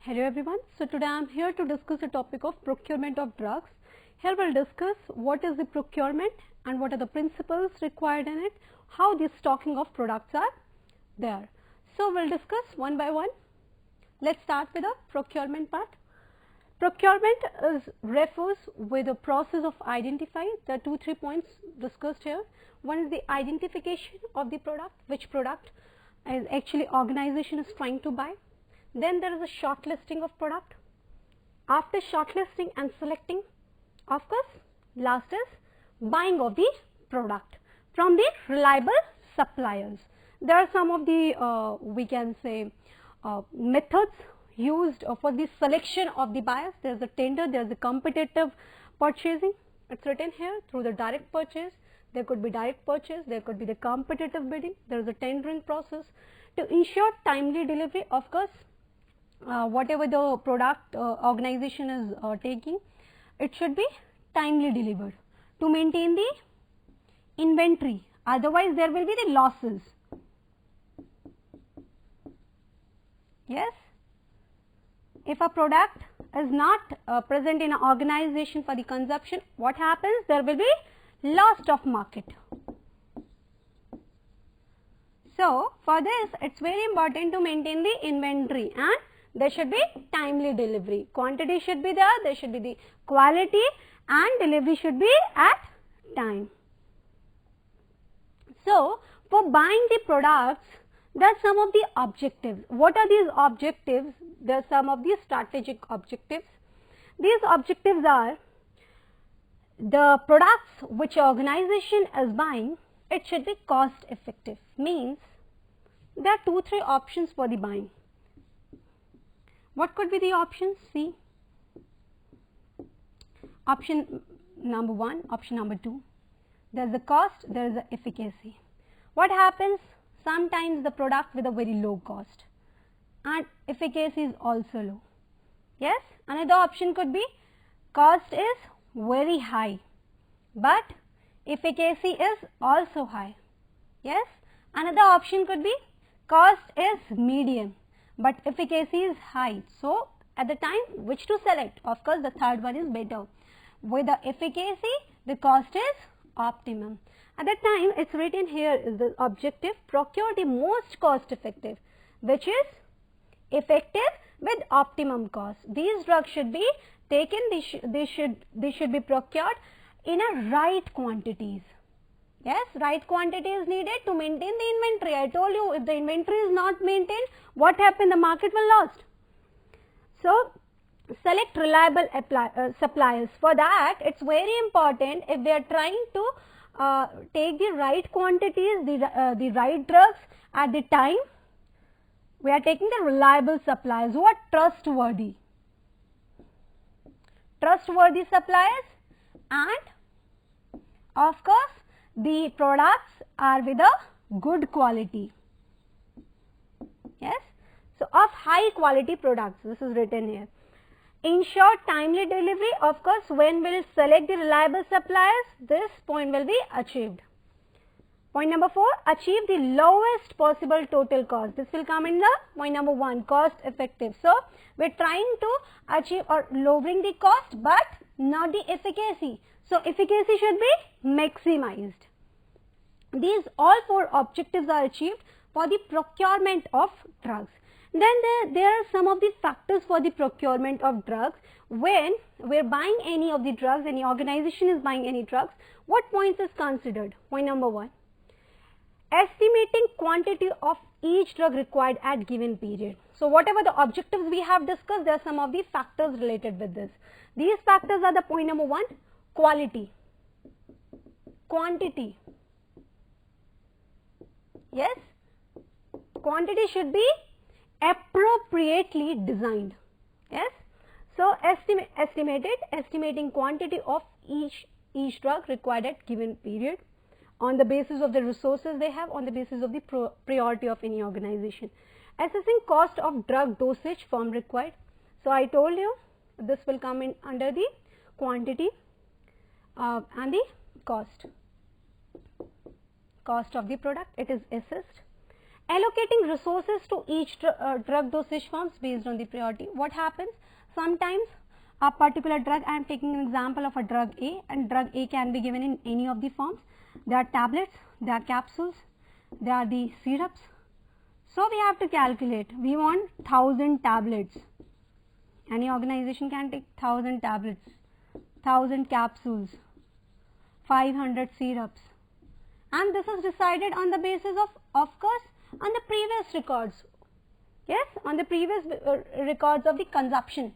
Hello everyone. So today I am here to discuss the topic of procurement of drugs. Here we will discuss what is the procurement and what are the principles required in it, how the stocking of products are there. So we will discuss one by one. Let's start with the procurement part. Procurement refers with the process of identifying the 2-3 points discussed here. One is the identification of the product, which product is actually organization is trying to buy. Then there is a shortlisting of product. After shortlisting and selecting, of course, last is buying of the product from the reliable suppliers. There are some of the we can say methods used for the selection of the buyers. There is a tender, there is a competitive purchasing. It's written here through the direct purchase. There could be direct purchase, there could be the competitive bidding. There is a tendering process to ensure timely delivery. Of course, whatever the product organization is taking, it should be timely delivered to maintain the inventory, otherwise there will be the losses. Yes, if a product is not present in an organization for the consumption, what happens? There will be loss of market. So for this, it's very important to maintain the inventory and there should be timely delivery. Quantity should be there should be the quality, and delivery should be at time. So for buying the products, there are some of the objectives. What are these objectives? There are some of the strategic objectives. These objectives are the products which organization is buying, it should be cost effective. Means there are 2-3 options for the buying. What could be the options? See, option number 1, option number 2. There is the cost, there is the efficacy. What happens? Sometimes the product with a very low cost and efficacy is also low. Yes, another option could be cost is very high but efficacy is also high. Yes, another option could be cost is medium but efficacy is high. So at the time which to select? Of course the third one is better. With the efficacy, the cost is optimum. At that time it's written here is the objective, procure the most cost effective, which is effective with optimum cost. These drugs should be taken, they should be procured in a right quantities. Yes, right quantity is needed to maintain the inventory. I told you, if the inventory is not maintained, what happens? The market will lost. So select reliable suppliers. For that, it's very important, if they are trying to take the right quantities, the right drugs at the time, we are taking the reliable suppliers who are trustworthy. Trustworthy suppliers, and of course the products are with a good quality. Yes, so of high quality products, this is written here. Ensure timely delivery. Of course, when we will select the reliable suppliers, this point will be achieved. Point number 4, achieve the lowest possible total cost. This will come in the point number 1, cost effective. So we are trying to achieve or lowering the cost but not the efficacy. So efficacy should be maximized. These all 4 objectives are achieved for the procurement of drugs. Then there are some of the factors for the procurement of drugs. When we are buying any of the drugs, any organization is buying any drugs, what points is considered? Point number 1, estimating quantity of each drug required at given period. So whatever the objectives we have discussed, there are some of the factors related with this. These factors are the point number 1, quality, quantity. Yes, quantity should be appropriately designed. Yes, so estimating quantity of each drug required at given period on the basis of the resources they have, on the basis of the priority of any organization. Assessing cost of drug dosage form required. So I told you this will come in under the quantity and the cost of the product, it is assessed. allocating resources to each drug dosage forms based on the priority. What happens? Sometimes a particular drug, I am taking an example of a drug A, and drug A can be given in any of the forms. There are tablets, there are capsules, there are the syrups. So we have to calculate. We want 1000 tablets. Any organization can take 1000 tablets, 1000 capsules, 500 syrups, and this is decided on the basis of course, on the previous records. Yes, on the previous records of the consumption.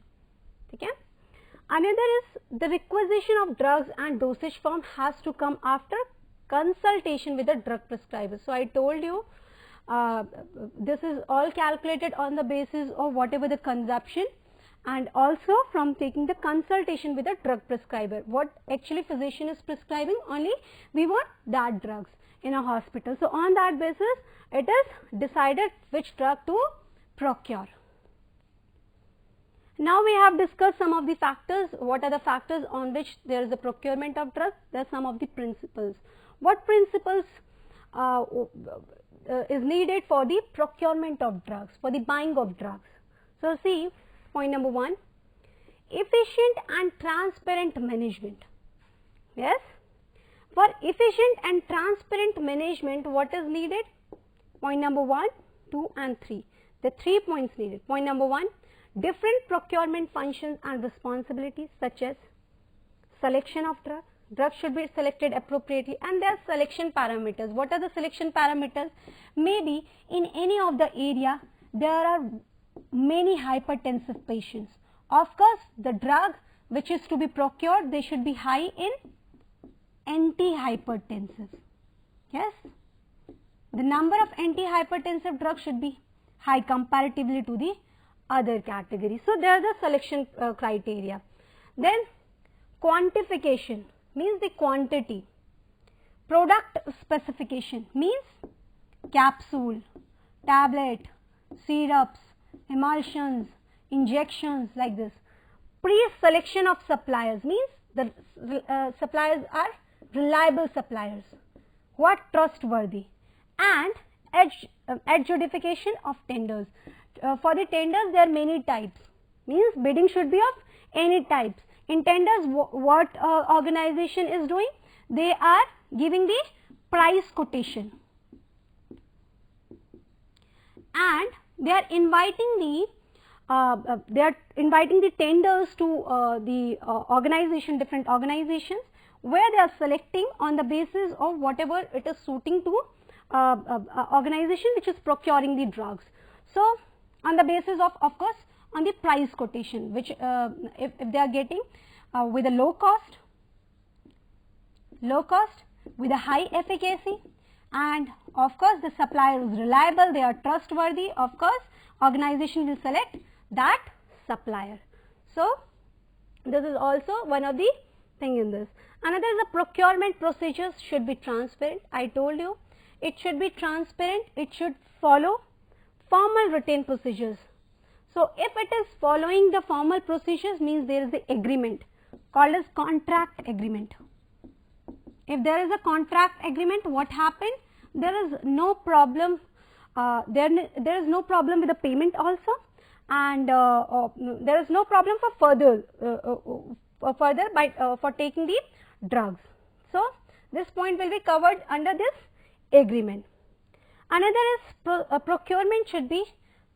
Okay. Another is the requisition of drugs and dosage form has to come after consultation with the drug prescriber. So I told you this is all calculated on the basis of whatever the consumption, and also from taking the consultation with the drug prescriber. What actually physician is prescribing, only we want that drugs in a hospital. So on that basis it is decided which drug to procure. Now we have discussed some of the factors. What are the factors on which there is a procurement of drugs? There are some of the principles. What principles is needed for the procurement of drugs, for the buying of drugs? So see, point number 1, efficient and transparent management. Yes, for efficient and transparent management, what is needed? Point number 1, 2 and 3. The 3 points needed. Point number 1, different procurement functions and responsibilities such as selection of drugs. Drugs should be selected appropriately, and there are selection parameters. What are the selection parameters? Maybe in any of the area there are many hypertensive patients. Of course, the drug which is to be procured, they should be high in antihypertensives. Yes, the number of antihypertensive drugs should be high comparatively to the other categories. So there are the selection criteria. Then quantification means the quantity. Product specification means capsule, tablet, syrups, emulsions, injections, like this. Pre-selection of suppliers means the suppliers are reliable suppliers who are trustworthy. And adjudication of tenders. For the tenders there are many types, means bidding should be of any types. In tenders what organization is doing? They are giving the price quotation, and they are inviting the tenders to the organization, different organizations, where they are selecting on the basis of whatever it is suiting to organization which is procuring the drugs. So on the basis of course on the price quotation, which if they are getting with a low cost, with a high efficacy, and of course the supplier is reliable, they are trustworthy, of course organization will select that supplier. So this is also one of the thing in this. Another is the procurement procedures should be transparent. I told you it should be transparent, it should follow formal written procedures. So if it is following the formal procedures, means there is the agreement called as contract agreement. If there is a contract agreement, what happened? There is no problem. There is no problem with the payment also, and there is no problem for for taking the drugs. So this point will be covered under this agreement. Another is procurement should be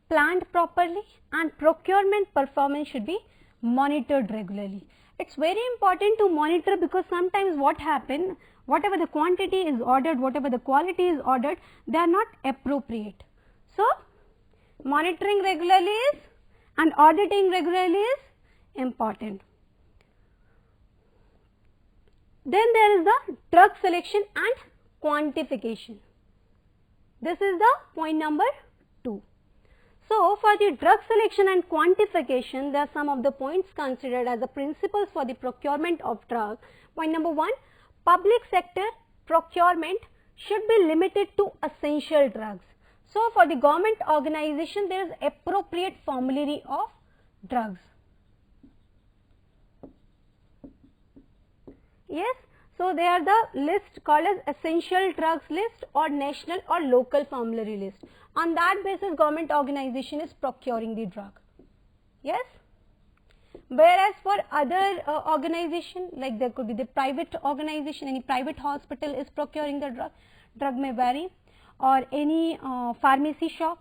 planned properly, and procurement performance should be monitored regularly. It's very important to monitor, because sometimes what happen, whatever the quantity is ordered, whatever the quality is ordered, they are not appropriate. So monitoring regularly is, and auditing regularly is important. Then there is the drug selection and quantification. This is the point number 2. So for the drug selection and quantification, there are some of the points considered as the principles for the procurement of drugs. Point number 1, public sector procurement should be limited to essential drugs. So for the government organization, there is appropriate formulary of drugs. Yes, so they are the list called as essential drugs list or national or local formulary list. On that basis, government organization is procuring the drug. Yes? Whereas for other organization, like there could be the private organization, any private hospital is procuring the drug may vary, or any pharmacy shop,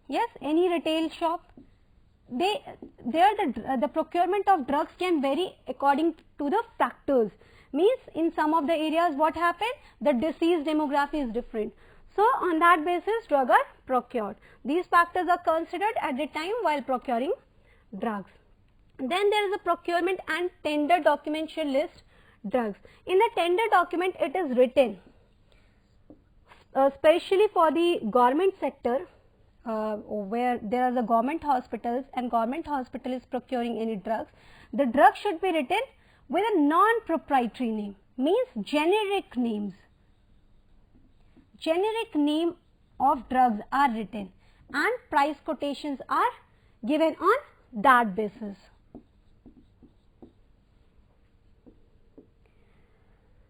yes, any retail shop, the procurement of drugs can vary according to the factors. Means in some of the areas what happened, the disease demography is different. So on that basis drugs are procured. These factors are considered at the time while procuring drugs. Then there is a procurement and tender document should list drugs. In the tender document it is written, especially for the government sector, where there are the government hospitals and government hospital is procuring any drugs, the drug should be written with a non-proprietary name, means generic names. Generic name of drugs are written and price quotations are given on that basis.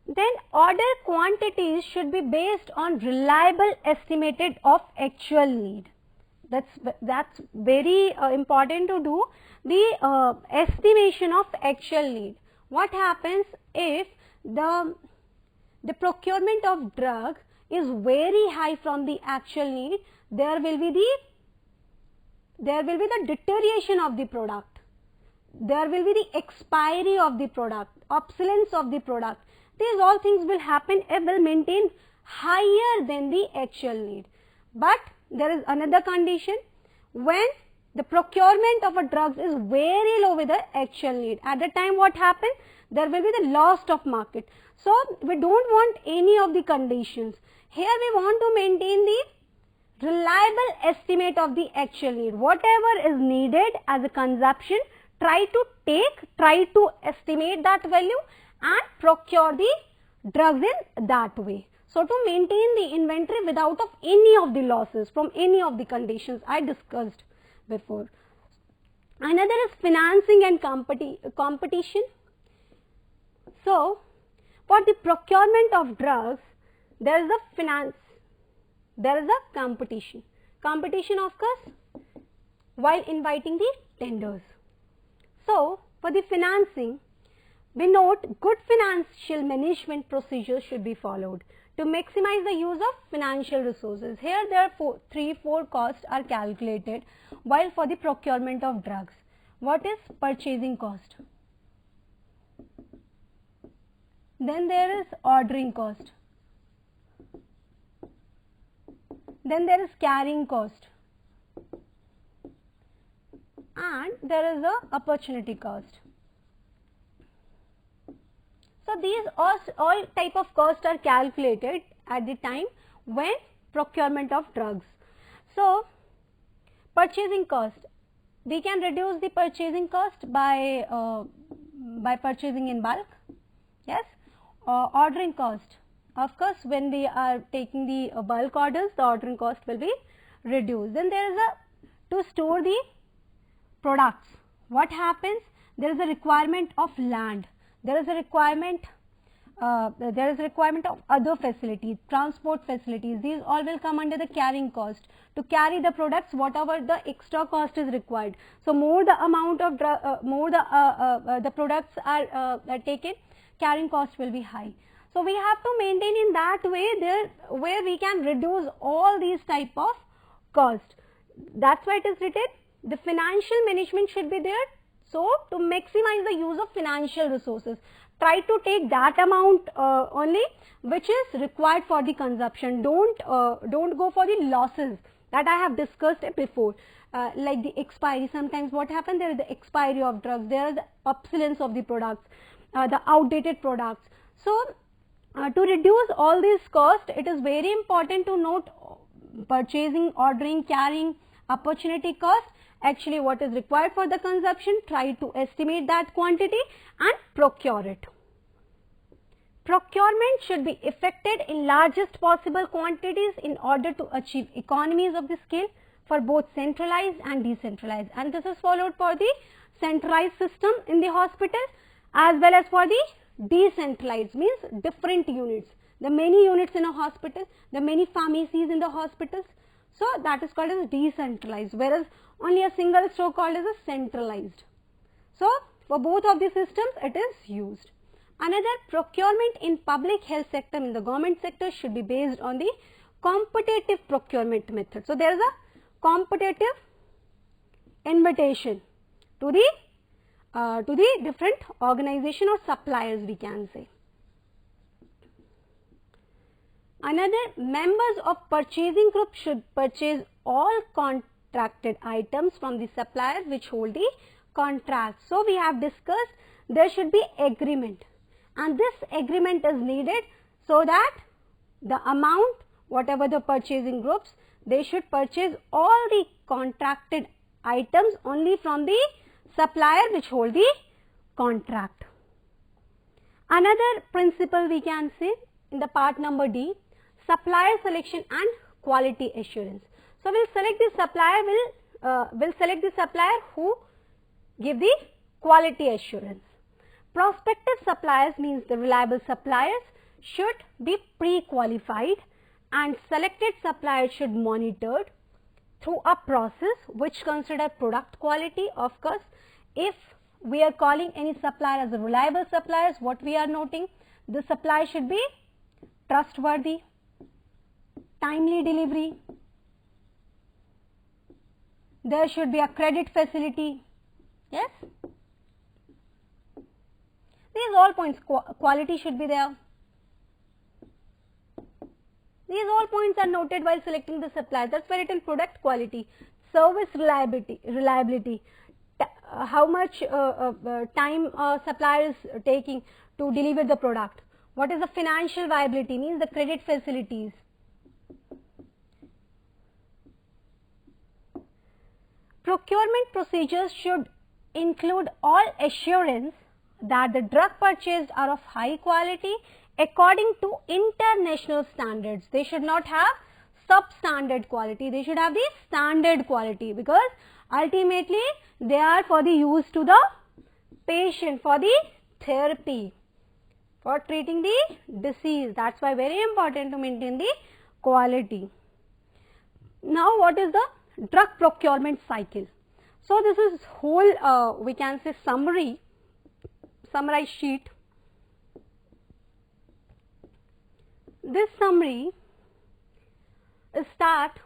Then order quantities should be based on reliable estimated of actual need. That's very important to do, the estimation of actual need. What happens if the procurement of drug is very high from the actual need, there will be the deterioration of the product, there will be the expiry of the product, obsolescence of the product. These all things will happen if will maintain higher than the actual need. But there is another condition, when the procurement of a drug is very low with the actual need. At the time what happens? There will be the loss of market. So we don't want any of the conditions. Here we want to maintain the reliable estimate of the actual need. Whatever is needed as a consumption, try to estimate that value and procure the drugs in that way. So to maintain the inventory without of any of the losses from any of the conditions I discussed before. Another is financing and competition. So for the procurement of drugs, there is a finance, there is a competition. Competition occurs while inviting the tenders. So for the financing, we note good financial management procedures should be followed to maximize the use of financial resources. Here there are four costs are calculated while for the procurement of drugs. What is purchasing cost? Then there is ordering cost. Then there is carrying cost. And there is a opportunity cost. So these all type of costs are calculated at the time when procurement of drugs. So purchasing cost, we can reduce the purchasing cost by purchasing in bulk. Yes. Ordering cost, of course when we are taking the bulk orders, the ordering cost will be reduced. Then there is to store the products. What happens? There is a requirement of land. There is a requirement of other facilities, transport facilities. These all will come under the carrying cost. To carry the products, whatever the extra cost is required. So more the amount of the products are taken, carrying cost will be high. So we have to maintain in that way there where we can reduce all these type of cost. That's why it is written, the financial management should be there. So to maximize the use of financial resources, try to take that amount only which is required for the consumption. Don't go for the losses that I have discussed before, like the expiry. Sometimes what happens, there is the expiry of drugs, there is the obsolescence of the products, the outdated products. So to reduce all these costs, it is very important to note purchasing, ordering, carrying, opportunity cost, actually what is required for the consumption, try to estimate that quantity and procure it. Procurement should be effected in largest possible quantities in order to achieve economies of the scale for both centralized and decentralized, and this is followed for the centralized system in the hospital as well as for the decentralized, means different units. The many units in a hospital, the many pharmacies in the hospitals. So that is called as decentralized, whereas only a single store called as a centralized. So for both of the systems it is used. Another, procurement in public health sector, in the government sector, should be based on the competitive procurement method. So there is a competitive invitation to the different organization or suppliers, we can say. Another, members of purchasing group should purchase all contracted items from the suppliers which hold the contract. So we have discussed there should be agreement, and this agreement is needed so that the amount, whatever the purchasing groups, they should purchase all the contracted items only from the supplier which hold the contract. Another principle we can say in the part number D, supplier selection and quality assurance. So we'll select the supplier who give the quality assurance. Prospective suppliers means the reliable suppliers should be pre-qualified, and selected suppliers should be monitored through a process which consider product quality. Of course, if we are calling any supplier as a reliable suppliers, what we are noting, the supplier should be trustworthy, timely delivery, there should be a credit facility. Yes, these all points, quality should be there. These all points are noted while selecting the supplier. That's why written product quality, service reliability, how much time supplier is taking to deliver the product. What is the financial viability, means the credit facilities. Procurement procedures should include all assurance that the drug purchased are of high quality according to international standards. They should not have substandard quality, they should have the standard quality, because ultimately they are for the use to the patient, for the therapy, for treating the disease. That's why very important to maintain the quality. Now what is the drug procurement cycle? So this is whole we can say summarized sheet. This summary start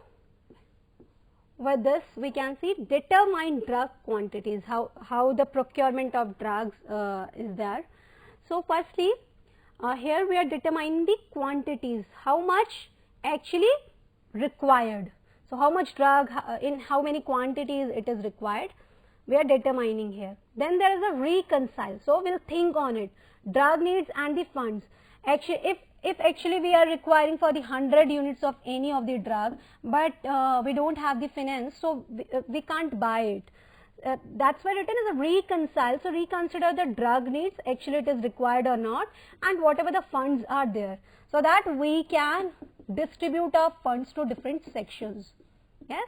with this, we can see determine drug quantities, how the procurement of drugs is there. So firstly, here we are determining the quantities, how much actually required. So how much drug in how many quantities it is required, we are determining here. Then there is a reconcile. So we'll think on it, drug needs and the funds. Actually, if actually we are requiring for the 100 units of any of the drug, but we don't have the finance, so we can't buy it. That's why written as a reconcile. So reconsider the drug needs, actually it is required or not, and whatever the funds are there, so that we can distribute our funds to different sections. Yes,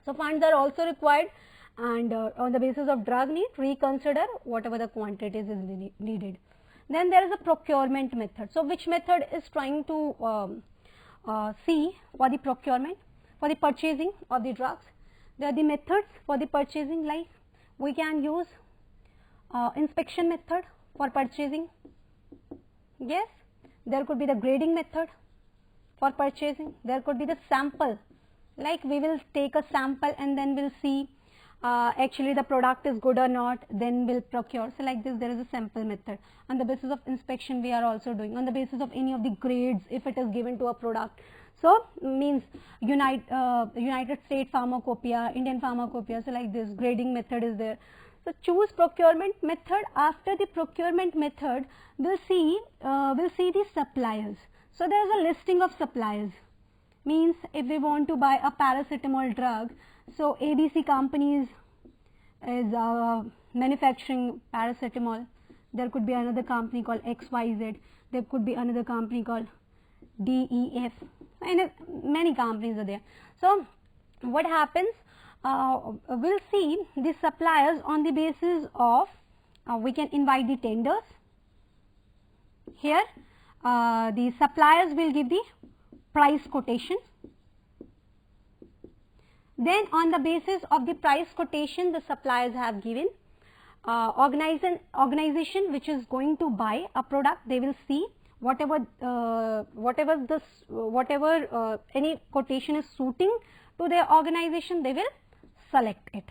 so funds are also required, and on the basis of drug need, reconsider whatever the quantities is needed. Then there is a procurement method. So which method is trying to see for the procurement, for the purchasing of the drugs? There are the methods for the purchasing, like we can use inspection method for purchasing. Yes, there could be the grading method for purchasing. There could be the sample, like we will take a sample and then we'll see actually the product is good or not, then we'll procure. So like this, there is a sample method. On the basis of inspection we are also doing, on the basis of any of the grades if it is given to a product. So means United States Pharmacopoeia, Indian Pharmacopoeia, so like this grading method is there. So choose procurement method. After the procurement method, we'll see the suppliers. So there is a listing of suppliers, means if we want to buy a paracetamol drug, so ABC companies is manufacturing paracetamol. There could be another company called XYZ. There could be another company called DEF, and many companies are there. So what happens? We'll see the suppliers on the basis of we can invite the tenders. Here the suppliers will give the price quotation. Then on the basis of the price quotation the suppliers have given, organization which is going to buy a product, they will see whatever any quotation is suiting to their organization, they will select it.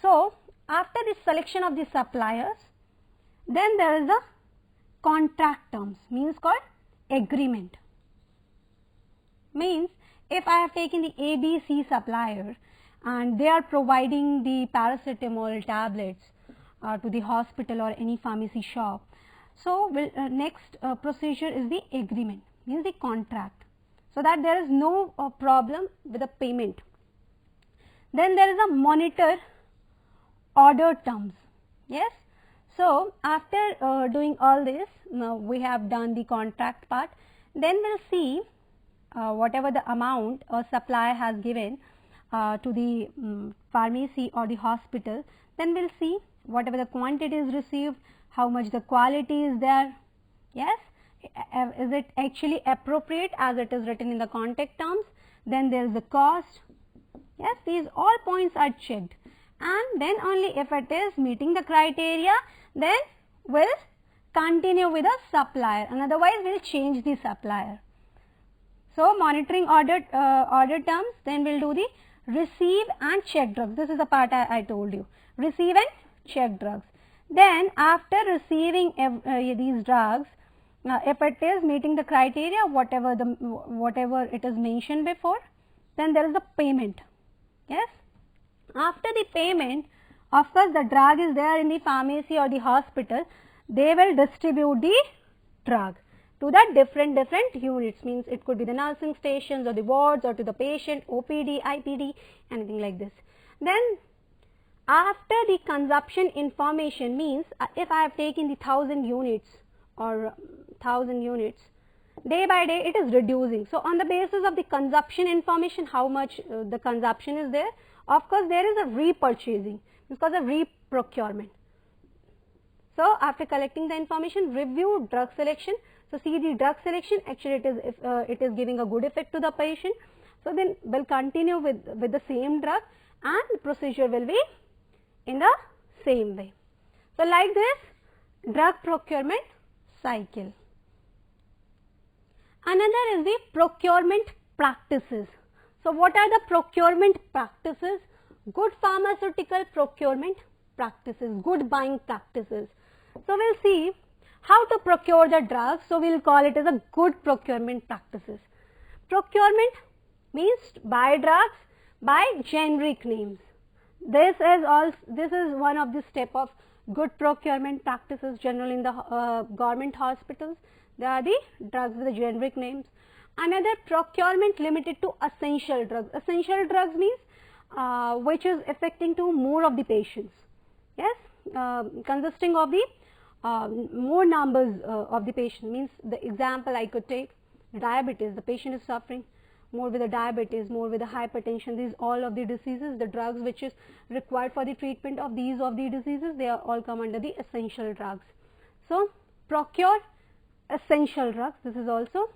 So after the selection of the suppliers, then there is a contract terms, means called agreement. Means if I have taken the ABC supplier and they are providing the paracetamol tablets to the hospital or any pharmacy shop, so next procedure is the agreement, means the contract, so that there is no problem with the payment. Then there is a monitor order terms. Yes. So after doing all this, now we have done the contract part, then we'll see whatever the amount a supplier has given to the pharmacy or the hospital, then we'll see whatever the quantity is received, how much the quality is there. Yes, is it actually appropriate as it is written in the contract terms? Then there is the cost. Yes, these all points are checked, and then only if it is meeting the criteria, then we'll continue with a supplier, and otherwise we'll change the supplier. So monitoring order terms, then we'll do the receive and check drugs. This is the part I told you, receive and check drugs. Then after receiving these drugs, if it is meeting the criteria, whatever it is mentioned before, then there is the payment. Yes, after the payment, of course the drug is there in the pharmacy or the hospital, they will distribute the drug to the different units, means it could be the nursing stations or the wards or to the patient, OPD, IPD, anything like this. Then after the consumption information, means if I have taken the 1000 units or 1000 units, day by day it is reducing. So on the basis of the consumption information, how much the consumption is there, of course there is a repurchasing, because of reprocurement. So after collecting the information, review drug selection. So see the drug selection, actually it is giving a good effect to the patient. So then we'll continue with the same drug, and the procedure will be in the same way. So like this drug procurement cycle. Another is the procurement practices. So what are the procurement practices? Good pharmaceutical procurement practices, good buying practices. So we'll see how to procure the drugs. So we'll call it as a good procurement practices. Procurement means buy drugs by generic names. This is one of the step of good procurement practices. Generally in the government hospitals, there are the drugs with the generic names. Another, procurement limited to essential drugs. Essential drugs means which is affecting to more of the patients. Yes, consisting of the more numbers of the patient. Means the example I could take, diabetes, the patient is suffering more with the diabetes, more with the hypertension, these all of the diseases, the drugs which is required for the treatment of these diseases, they are all come under the essential drugs. So procure essential drugs, this is also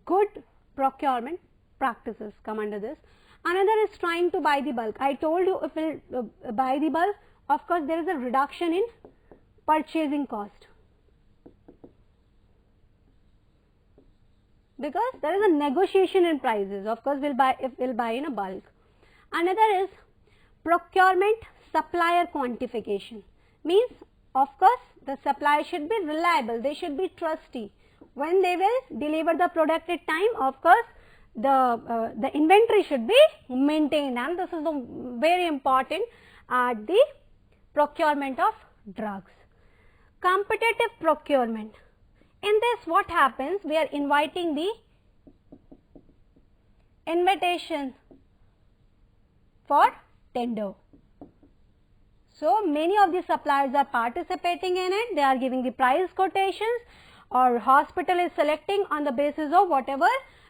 good procurement practices come under this. Another is trying to buy the bulk. I told you if we buy the bulk, of course there is a reduction in purchasing cost, because there is a negotiation in prices. Of course we'll buy if we'll buy in a bulk. Another is procurement supplier quantification, means of course the supplier should be reliable, they should be trusty. When they will deliver the product at time, of course the inventory should be maintained, and this is the very important at the procurement of drugs. Competitive procurement. In this what happens, we are inviting the invitation for tender. So many of the suppliers are participating in it, they are giving the price quotations, or hospital is selecting on the basis of whatever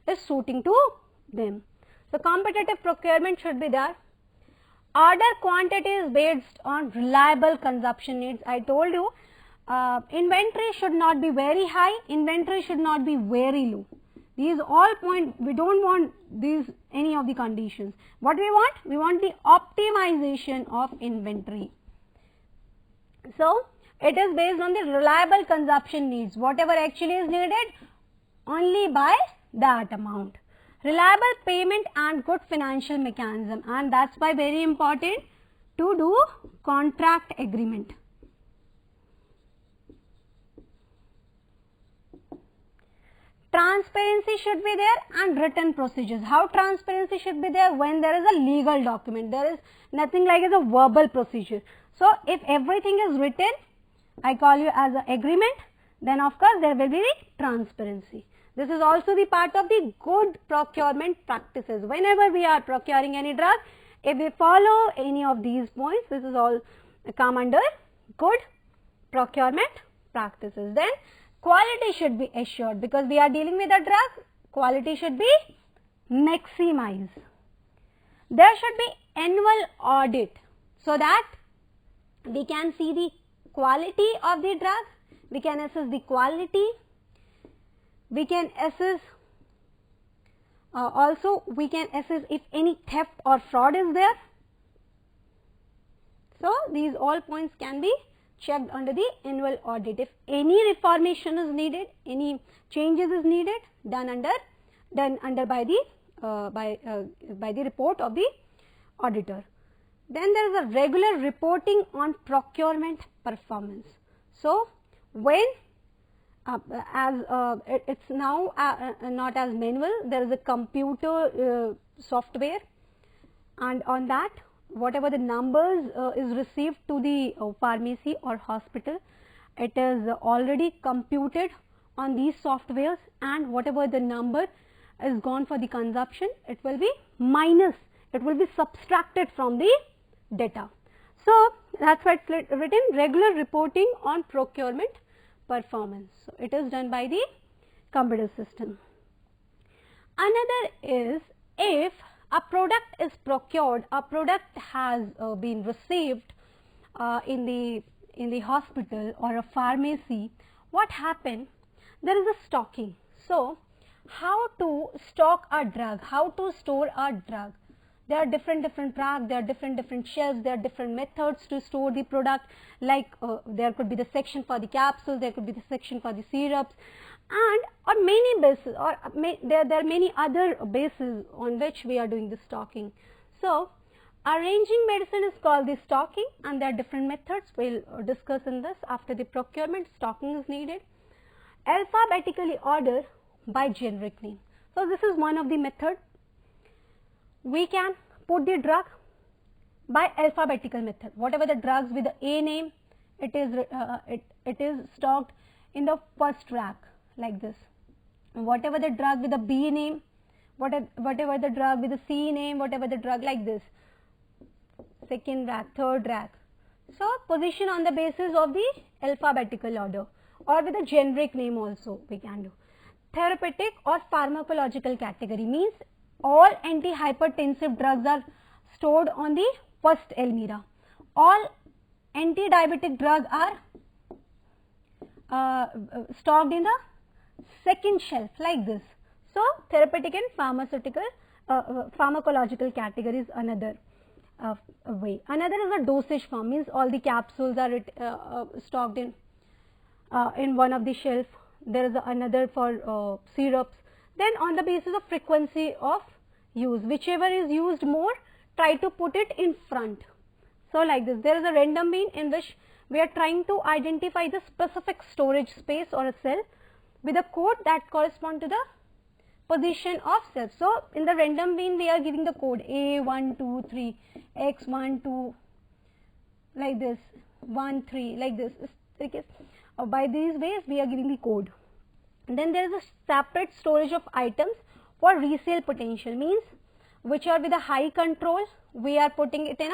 is suiting to them. So competitive procurement should be there. Order quantity is based on reliable consumption needs. I told you inventory should not be very high, inventory should not be very low. These all point, we don't want these any of the conditions. What we want? We want the optimization of inventory. So it is based on the reliable consumption needs. Whatever actually is needed, only buy that amount. Reliable payment and good financial mechanism, and that's why very important to do contract agreement. Transparency should be there and written procedures. How transparency should be there? When there is a legal document. There is nothing like as a verbal procedure. So if everything is written, I call you as an agreement, then of course there will be transparency. This is also the part of the good procurement practices. Whenever we are procuring any drug, if we follow any of these points, this is all come under good procurement practices. Then quality should be assured, because we are dealing with a drug, quality should be maximized. There should be annual audit so that we can see the quality of the drug, we can assess the quality, we can assess also we can assess if any theft or fraud is there. So these all points can be checked under the annual audit. If any reformation is needed, any changes is needed, done under by the report of the auditor. Then there is a regular reporting on procurement performance. So when it's now not as manual, there is a computer software, and on that whatever the numbers is received to the pharmacy or hospital, it is already computed on these softwares, and whatever the number is gone for the consumption, it will be minus, it will be subtracted from the data. So that's why it's written regular reporting on procurement performance. So it is done by the computer system. Another is, if a product is procured, a product has been received in the hospital or a pharmacy, what happened? There is a stocking. So how to stock a drug, how to store a drug? There are different drugs, there are different shelves, there are different methods to store the product, like there could be the section for the capsules, there could be the section for the syrups, and on many bases, or there are many other bases on which we are doing the stocking. So arranging medicine is called the stocking, and there are different methods. We will discuss in this. After the procurement, stocking is needed. Alphabetically order by generic name. So this is one of the method. We can put the drug by alphabetical method. Whatever the drugs with the A name, it is stocked in the first rack like this. Whatever the drug with the B name, whatever the drug with the C name, whatever the drug like this, second rack, third rack. So position on the basis of the alphabetical order, or with a generic name also we can do. Therapeutic or pharmacological category means all antihypertensive drugs are stored on the first almirah. All anti-diabetic drugs are stocked in the second shelf like this. So therapeutic and pharmaceutical pharmacological category is another way. Another is a dosage form, means all the capsules are stocked in one of the shelf. There is another for syrups. Then on the basis of frequency of use, whichever is used more, try to put it in front. So like this, there is a random bin in which we are trying to identify the specific storage space or a cell with a code that corresponds to the position of cells. So in the random bin we are giving the code A123, X12, like this, 13, like this. By these ways we are giving the code. And then there is a separate storage of items for resale potential, means which are with a high control, we are putting it in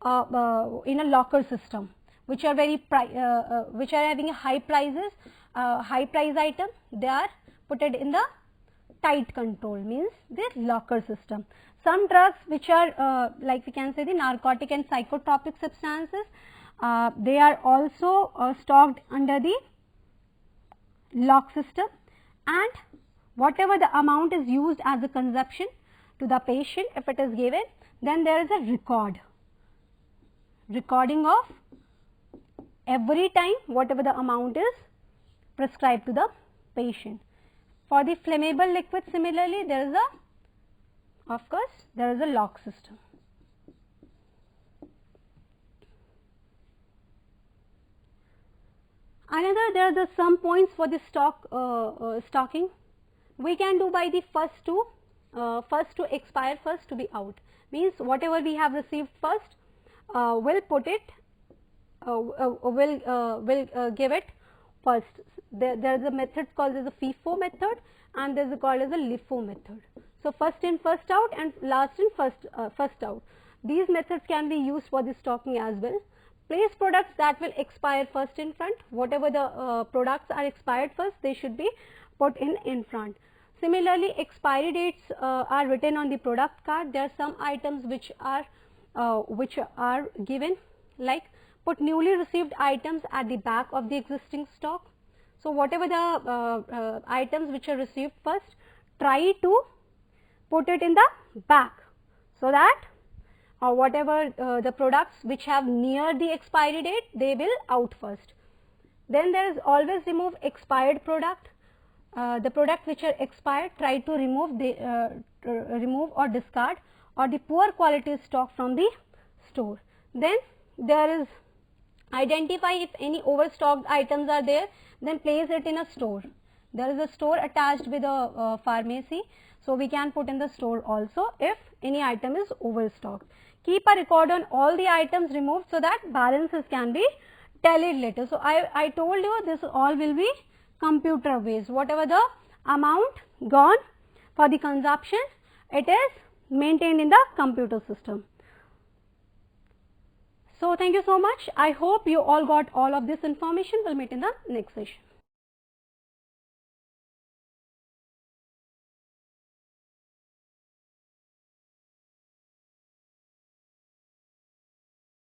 a locker system, which are which are having high prices, high price item, they are put it in the tight control, means the locker system. Some drugs which are like we can say the narcotic and psychotropic substances, they are also stocked under the lock system. And whatever the amount is used as a consumption to the patient, if it is given, then there is a recording of every time whatever the amount is prescribed to the patient. For the flammable liquid, similarly, there is a log system. Another, there are some points for the stocking. We can do by the first to expire, first to be out. Means whatever we have received first, we'll put it, we'll give it first. There is a method called as a FIFO method, and there is called as a LIFO method. So first in, first out, and last in, first out. These methods can be used for the stocking as well. Place products that will expire first in front. Whatever the products are expired first, they should be put in front. Similarly, expiry dates are written on the product card. There are some items which are given, like put newly received items at the back of the existing stock. So whatever the items which are received first, try to put it in the back, so that whatever the products which have near the expiry date, they will out first. Then there is always remove expired product. The product which are expired, try to remove or discard, or the poor quality stock from the store. Then there is identify if any overstocked items are there, then place it in a store. There is a store attached with a pharmacy, so we can put in the store also if any item is overstocked. Keep a record on all the items removed, so that balances can be tallied later. So I told you this all will be computer based. Whatever the amount gone for the consumption, it is maintained in the computer system. So thank you so much. I hope you all got all of this information. We'll meet in the next session.